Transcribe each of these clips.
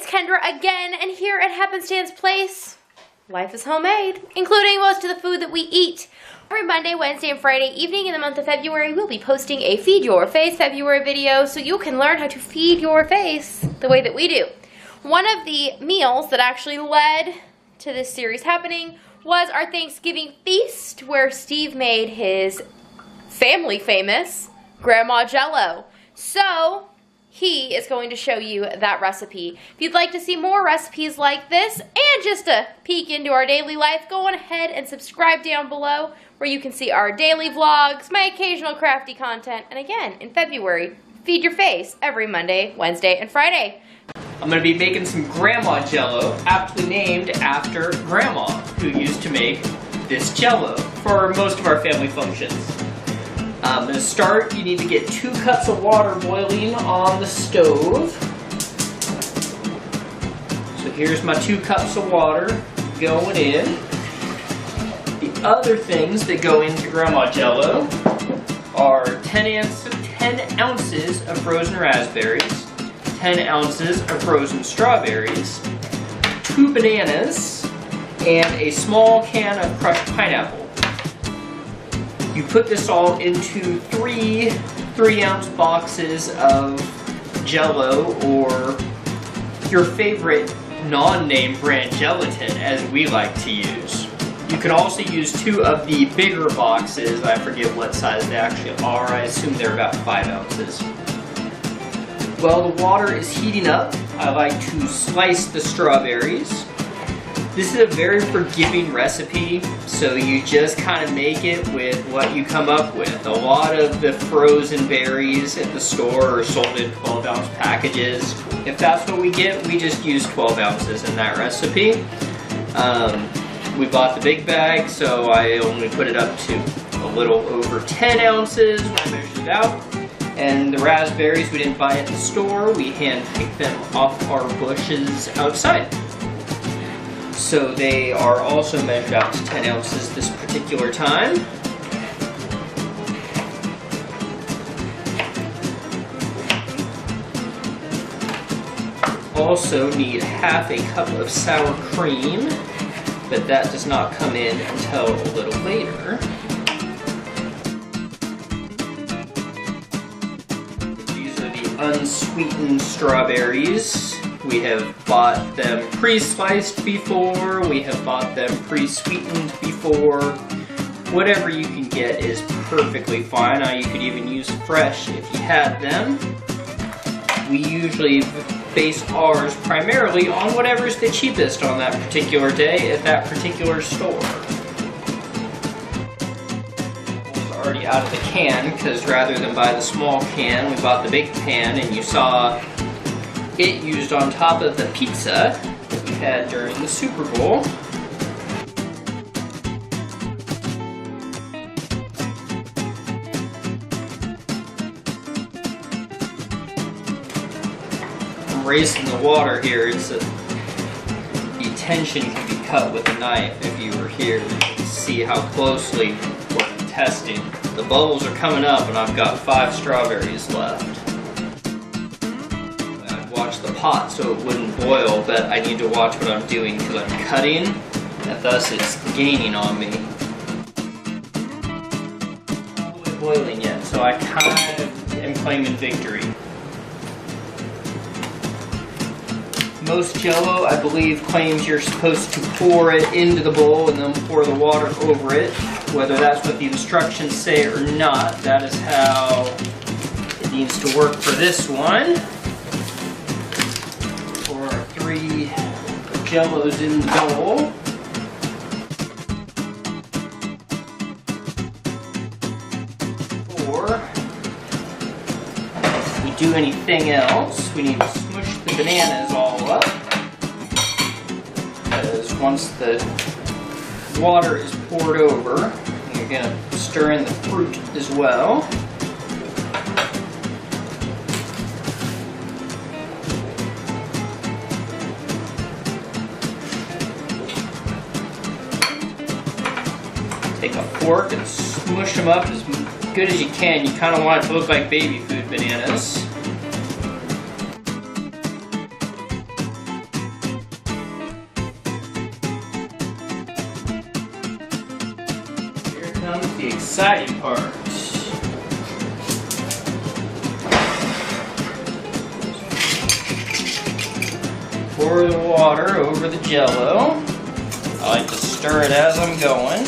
it's Kendra again, and here at Happenstance Place, life is homemade, including most of the food that we eat. Every Monday, Wednesday, and Friday evening in the month of February, we'll be posting a Feed Your Face February video so you can learn how to feed your face the way that we do. One of the meals that actually led to this series happening was our Thanksgiving feast, where Steve made his family famous Grandma JELLO. So he is going to show you that recipe. If you'd like to see more recipes like this and just a peek into our daily life, go on ahead and subscribe down below where you can see our daily vlogs, my occasional crafty content, and again, in February, Feed Your Face every Monday, Wednesday, and Friday. I'm going to be making some Grandma JELLO, aptly named after Grandma, who used to make this JELLO for most of our family functions. To start, you need to get 2 cups of water boiling on the stove. So here's my 2 cups of water going in. The other things that go into Grandma JELLO are 10 ounces of frozen raspberries, 10 ounces of frozen strawberries, 2 bananas, and a small can of crushed pineapple. You put this all into 3 3-ounce boxes of JELLO, or your favorite non-name brand gelatin, as we like to use. You can also use 2 of the bigger boxes. I forget what size they actually are. I assume they're about 5 ounces. While the water is heating up, I like to slice the strawberries. This is a very forgiving recipe, so you just kind of make it with what you come up with. A lot of the frozen berries at the store are sold in 12-ounce packages. If that's what we get, we just use 12 ounces in that recipe. We bought the big bag, so I only put it up to a little over 10 ounces when I measured it out. And the raspberries we didn't buy at the store, we hand-picked them off our bushes outside. So they are also measured out to 10 ounces this particular time. Also need half a cup of sour cream, but that does not come in until a little later. These are the unsweetened strawberries. We have bought them pre-sliced before, we have bought them pre-sweetened before. Whatever you can get is perfectly fine. You could even use fresh if you had them. We usually base ours primarily on whatever's the cheapest on that particular day at that particular store. It's already out of the can, because rather than buy the small can, we bought the big pan, and you saw it used on top of the pizza that we had during the Super Bowl. I'm raising the water here. The tension can be cut with a knife. If you were here, you can see how closely we're testing. The bubbles are coming up, and I've got 5 strawberries left. Watch the pot so it wouldn't boil, but I need to watch what I'm doing because I'm cutting, and thus it's gaining on me. Not all the way boiling yet, so I kind of am claiming victory. Most JELLO, I believe, claims you're supposed to pour it into the bowl and then pour the water over it. Whether that's what the instructions say or not, that is how it needs to work for this one. 3 JELLOs in the bowl. Before we do anything else, we need to smush the bananas all up, because once the water is poured over, you're going to stir in the fruit as well. Take a fork and smush them up as good as you can. You kind of want it to look like baby food bananas. exciting part. Pour the water over the Jell-O. I like to stir it as I'm going.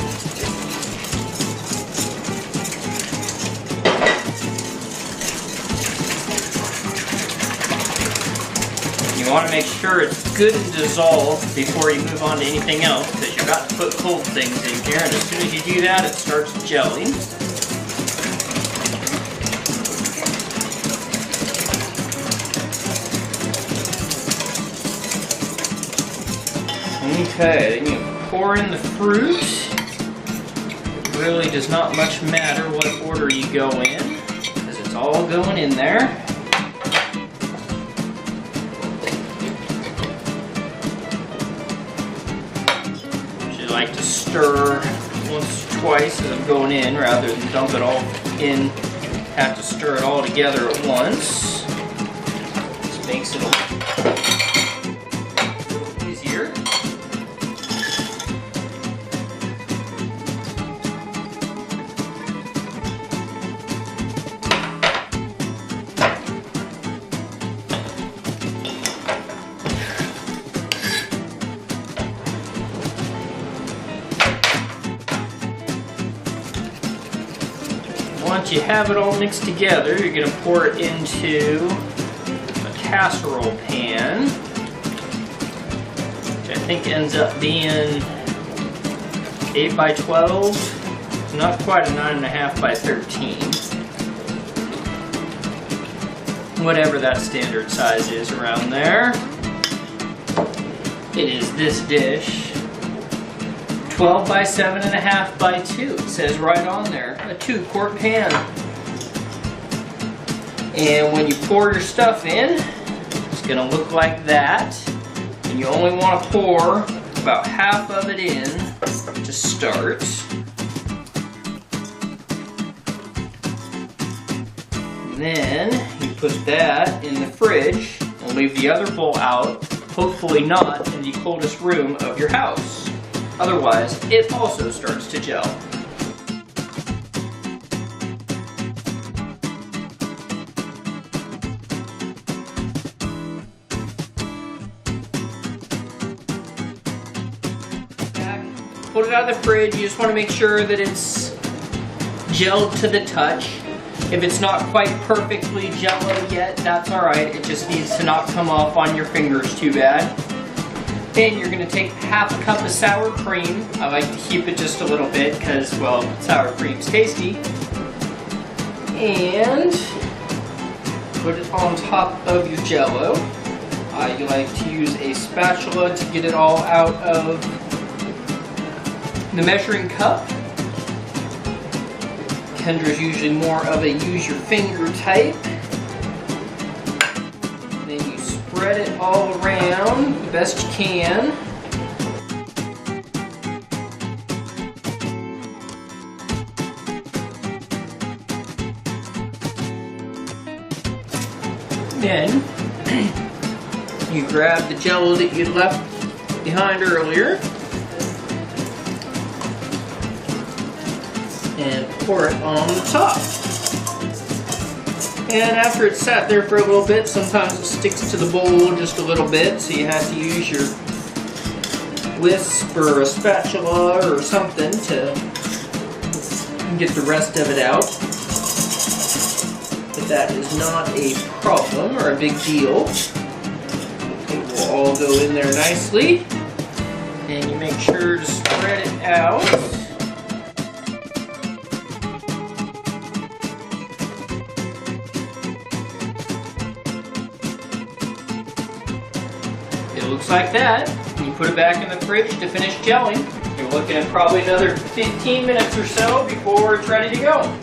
You want to make sure it's good and dissolved before you move on to anything else, because you've got to put cold things in here, and as soon as you do that, it starts gelling. Okay, then you pour in the fruit. It really does not much matter what order you go in, because it's all going in there. Like to stir once or twice as I'm going in rather than dump it all in. Have to stir it all together at once. This makes it a little easier. Once you have it all mixed together, you're going to pour it into a casserole pan, which I think ends up being 8 by 12, not quite a 9.5 by 13. Whatever that standard size is around there. It is this dish. 12 by 7.5 by 2, it says right on there, a 2-quart pan. And when you pour your stuff in, it's going to look like that. And you only want to pour about half of it in to start. And then you put that in the fridge and leave the other bowl out, hopefully not in the coldest room of your house. Otherwise, it also starts to gel. Put it out of the fridge. You just want to make sure that it's gelled to the touch. If it's not quite perfectly Jell-O yet, that's alright. It just needs to not come off on your fingers too bad. Then you're going to take half a cup of sour cream. I like to keep it just a little bit because, well, sour cream's tasty. And put it on top of your Jell-O. You like to use a spatula to get it all out of the measuring cup. Kendra's usually more of a use your finger type. Spread it all around the best you can. Then you grab the Jell-O that you left behind earlier and pour it on the top. And after it's sat there for a little bit, sometimes it sticks to the bowl just a little bit, so you have to use your whisk or a spatula or something to get the rest of it out. But that is not a problem or a big deal. It will all go in there nicely. And you make sure to spread it out. It looks like that. You put it back in the fridge to finish gelling. You're looking at probably another 15 minutes or so before it's ready to go.